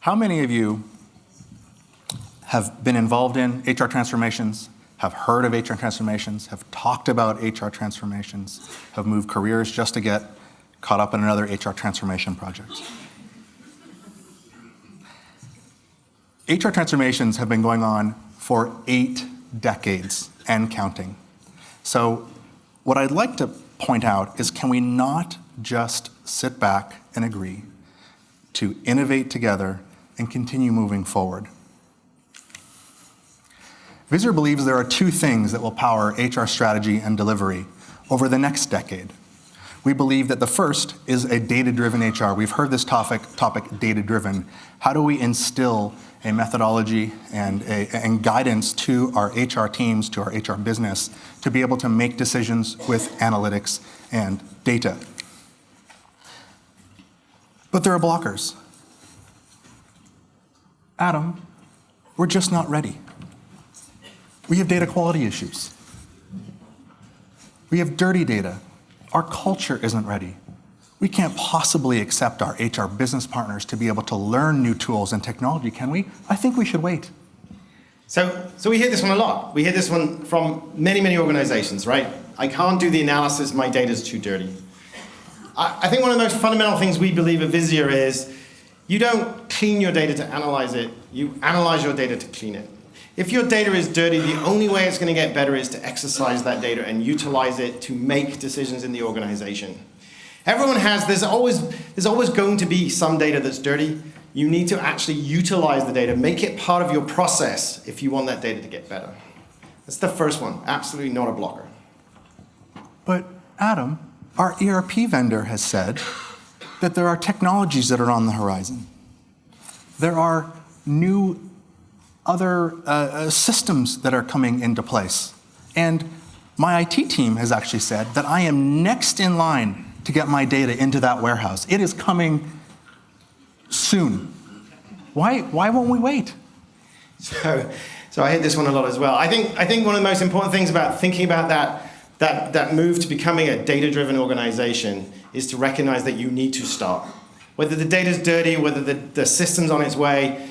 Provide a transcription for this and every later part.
How many of you have been involved in HR transformations, have heard of HR transformations, have talked about HR transformations, have moved careers just to get caught up in another HR transformation project? HR transformations have been going on for 8 decades and counting. So what I'd like to point out is, can we not just sit back and agree to innovate together and continue moving forward? Visier believes there are 2 things that will power HR strategy and delivery over the next decade. We believe that the first is a data-driven HR. We've heard this topic data-driven. How do we instill a methodology and guidance to our HR teams, to our HR business, to be able to make decisions with analytics and data? But there are blockers. Adam, we're just not ready. We have data quality issues. We have dirty data. Our culture isn't ready. We can't possibly accept our HR business partners to be able to learn new tools and technology, can we? I think we should wait. So we hear this one a lot. We hear this one from many, many organizations, right? I can't do the analysis, my data's too dirty. I think one of the most fundamental things we believe at Visier is you don't clean your data to analyze it, you analyze your data to clean it. If your data is dirty, the only way it's going to get better is to exercise that data and utilize it to make decisions in the organization. There's always going to be some data that's dirty. You need to actually utilize the data, make it part of your process if you want that data to get better. That's the first one, absolutely not a blocker. But Adam, our ERP vendor has said that there are technologies that are on the horizon. There are new other systems that are coming into place. And my IT team has actually said that I am next in line to get my data into that warehouse. It is coming soon. Why won't we wait? So I hear this one a lot as well. I think one of the most important things about thinking about that move to becoming a data-driven organization is to recognize that you need to start. Whether the data's dirty, whether the system's on its way,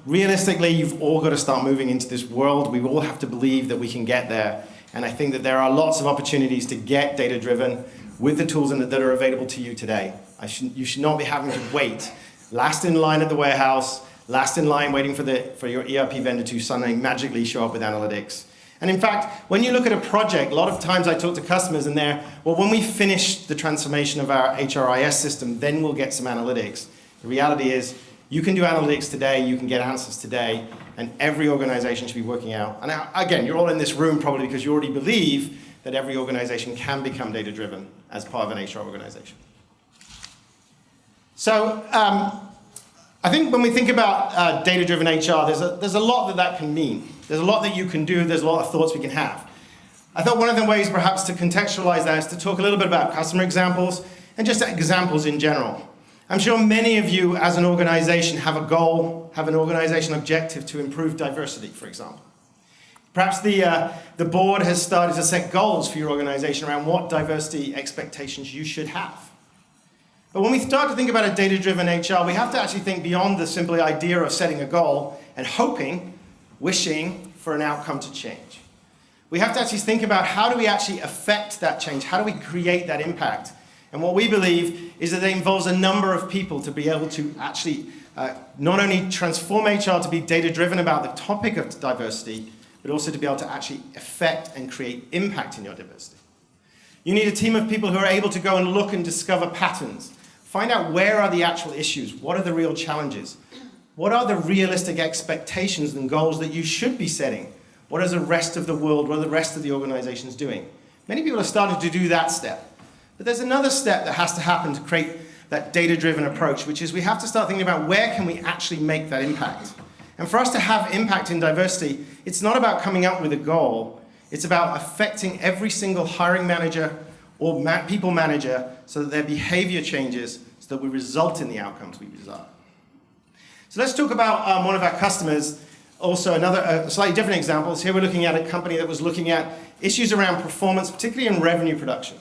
realistically, you've all got to start moving into this world. We all have to believe that we can get there. And I think that there are lots of opportunities to get data-driven with the tools that are available to you today. You should not be having to wait, last in line at the warehouse, last in line waiting for your ERP vendor to suddenly magically show up with analytics. And in fact, when you look at a project, a lot of times I talk to customers and when we finish the transformation of our HRIS system, then we'll get some analytics. The reality is, you can do analytics today, you can get answers today, and every organization should be working out. And again, you're all in this room probably because you already believe that every organization can become data-driven as part of an HR organization. So I think when we think about data-driven HR, there's a lot that can mean. There's a lot that you can do, there's a lot of thoughts we can have. I thought one of the ways perhaps to contextualize that is to talk a little bit about customer examples and just examples in general. I'm sure many of you as an organization have a goal, have an organization objective to improve diversity, for example. Perhaps the board has started to set goals for your organization around what diversity expectations you should have. But when we start to think about a data-driven HR, we have to actually think beyond the simple idea of setting a goal and wishing for an outcome to change. We have to actually think about how do we actually affect that change? How do we create that impact? And what we believe is that it involves a number of people to be able to actually not only transform HR to be data-driven about the topic of diversity, but also to be able to actually affect and create impact in your diversity. You need a team of people who are able to go and look and discover patterns. Find out where are the actual issues, what are the real challenges, what are the realistic expectations and goals that you should be setting, what is the rest of the world, what are the rest of the organizations doing. Many people have started to do that step. But there's another step that has to happen to create that data-driven approach, which is we have to start thinking about where can we actually make that impact. And for us to have impact in diversity, it's not about coming up with a goal. It's about affecting every single hiring manager or people manager so that their behavior changes so that we result in the outcomes we desire. So let's talk about one of our customers. Also, another slightly different example. Here we're looking at a company that was looking at issues around performance, particularly in revenue production.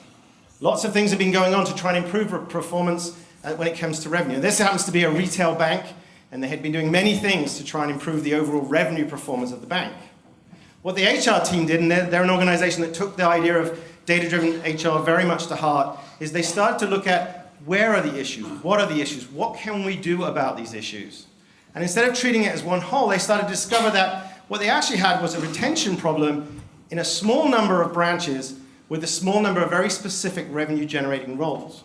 Lots of things have been going on to try and improve performance when it comes to revenue. This happens to be a retail bank. and they had been doing many things to try and improve the overall revenue performance of the bank. What the HR team did, and they're an organization that took the idea of data-driven HR very much to heart, is they started to look at where are the issues, what are the issues, what can we do about these issues? And instead of treating it as one whole, they started to discover that what they actually had was a retention problem in a small number of branches with a small number of very specific revenue-generating roles.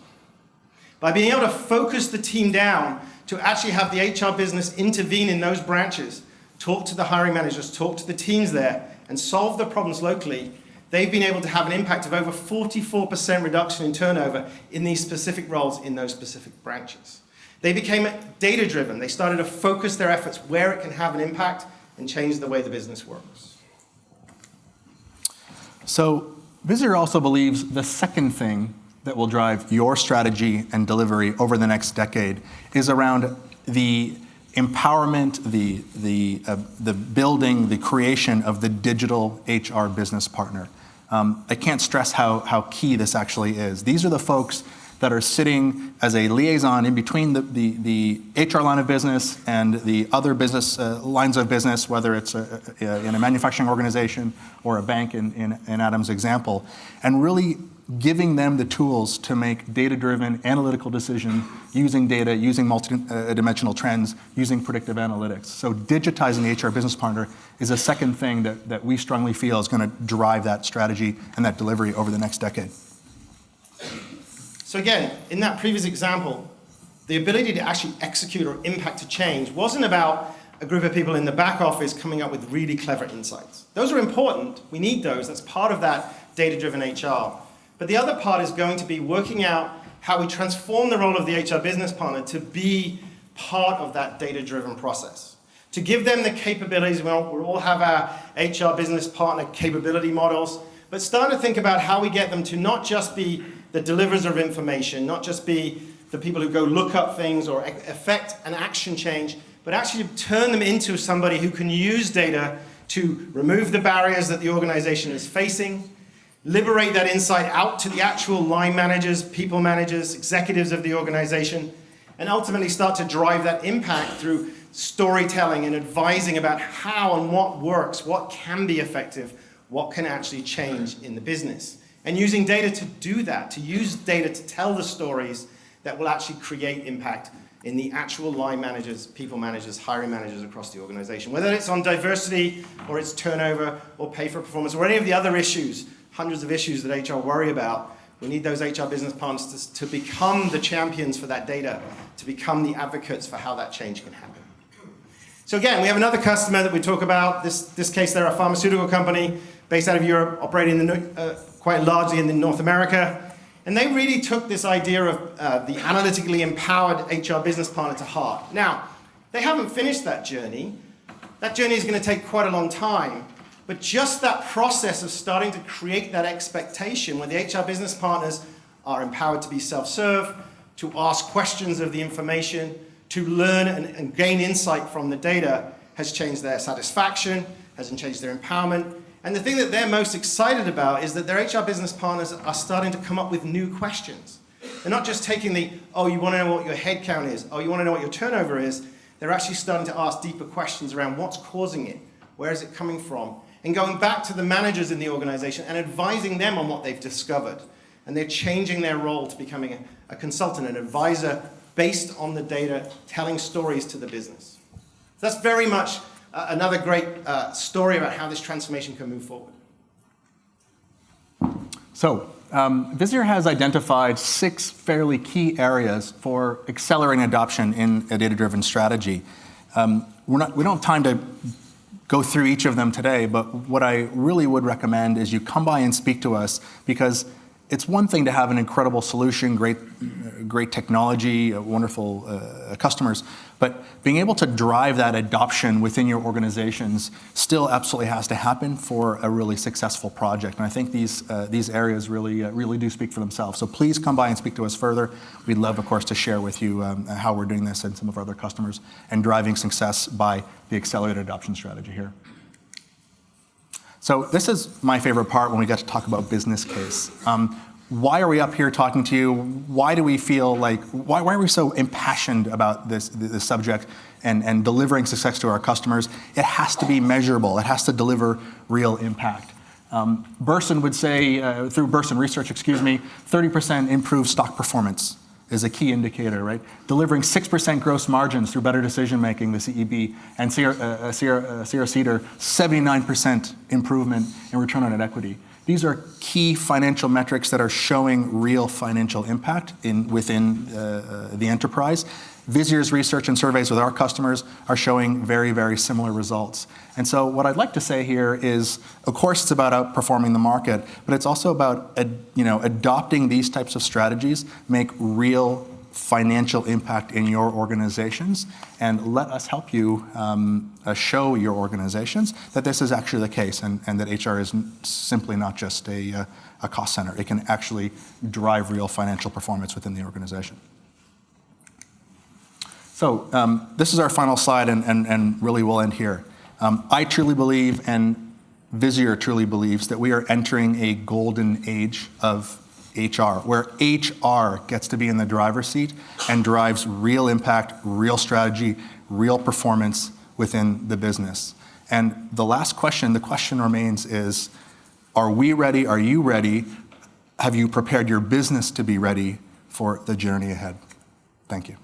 By being able to focus the team down to actually have the HR business intervene in those branches, talk to the hiring managers, talk to the teams there, and solve the problems locally, they've been able to have an impact of over 44% reduction in turnover in these specific roles in those specific branches. They became data-driven. They started to focus their efforts where it can have an impact and change the way the business works. So Visier also believes the second thing that will drive your strategy and delivery over the next decade is around the empowerment, the building, the creation of the digital HR business partner. I can't stress how key this actually is. These are the folks that are sitting as a liaison in between the HR line of business and the other business lines of business, whether it's in a manufacturing organization or a bank in Adam's example, and really giving them the tools to make data-driven analytical decisions using data, using multi-dimensional trends, using predictive analytics. So digitizing the HR business partner is a second thing that we strongly feel is going to drive that strategy and that delivery over the next decade. So again, in that previous example, the ability to actually execute or impact a change wasn't about a group of people in the back office coming up with really clever insights. Those are important. We need those. That's part of that data-driven HR. But the other part is going to be working out how we transform the role of the HR business partner to be part of that data-driven process. To give them the capabilities, we all have our HR business partner capability models, but start to think about how we get them to not just be the deliverers of information, not just be the people who go look up things or affect an action change, but actually turn them into somebody who can use data to remove the barriers that the organization is facing, liberate that insight out to the actual line managers, people managers, executives of the organization, and ultimately start to drive that impact through storytelling and advising about how and what works, what can be effective, what can actually change in the business. And using data to do that, to use data to tell the stories that will actually create impact in the actual line managers, people managers, hiring managers across the organization. Whether it's on diversity, or it's turnover, or pay for performance, or any of the other issues, hundreds of issues that HR worry about, we need those HR business partners to become the champions for that data, to become the advocates for how that change can happen. So again, we have another customer that we talk about. This case, they're a pharmaceutical company based out of Europe, operating quite largely in North America. And they really took this idea of the analytically empowered HR business partner to heart. Now, they haven't finished that journey. That journey is going to take quite a long time. But just that process of starting to create that expectation where the HR business partners are empowered to be self-serve, to ask questions of the information, to learn and gain insight from the data has changed their satisfaction, hasn't changed their empowerment. And the thing that they're most excited about is that their HR business partners are starting to come up with new questions. They're not just taking oh, you want to know what your head count is, oh, you want to know what your turnover is. They're actually starting to ask deeper questions around what's causing it, where is it coming from, and going back to the managers in the organization and advising them on what they've discovered. And they're changing their role to becoming a consultant, an advisor based on the data, telling stories to the business. That's very much another great story about how this transformation can move forward. So, Visier has identified 6 fairly key areas for accelerating adoption in a data-driven strategy. We don't have time to go through each of them today, but what I really would recommend is you come by and speak to us, because it's one thing to have an incredible solution, great technology, wonderful customers, but being able to drive that adoption within your organizations still absolutely has to happen for a really successful project. And I think these areas really do speak for themselves. So please come by and speak to us further. We'd love, of course, to share with you how we're doing this and some of our other customers and driving success by the accelerated adoption strategy here. So this is my favorite part when we get to talk about business case. why are we up here talking to you? Why do we feel like, why are we so impassioned about this subject and delivering success to our customers? It has to be measurable. It has to deliver real impact. Burson would say, through Burson Research, 30% improved stock performance is a key indicator, right? Delivering 6% gross margins through better decision-making, the CEB, and Sierra Cedar, 79% improvement in return on net equity. These are key financial metrics that are showing real financial impact within the enterprise. Visier's research and surveys with our customers are showing very, very similar results. And so what I'd like to say here is, of course, it's about outperforming the market, but it's also about adopting these types of strategies, make real financial impact in your organizations, and let us help you show your organizations that this is actually the case, and that HR is simply not just a cost center. It can actually drive real financial performance within the organization. So this is our final slide, and really we'll end here. I truly believe, and Visier truly believes, that we are entering a golden age of HR, where HR gets to be in the driver's seat and drives real impact, real strategy, real performance within the business. And the last question, the question remains is, are we ready? Are you ready? Have you prepared your business to be ready for the journey ahead? Thank you.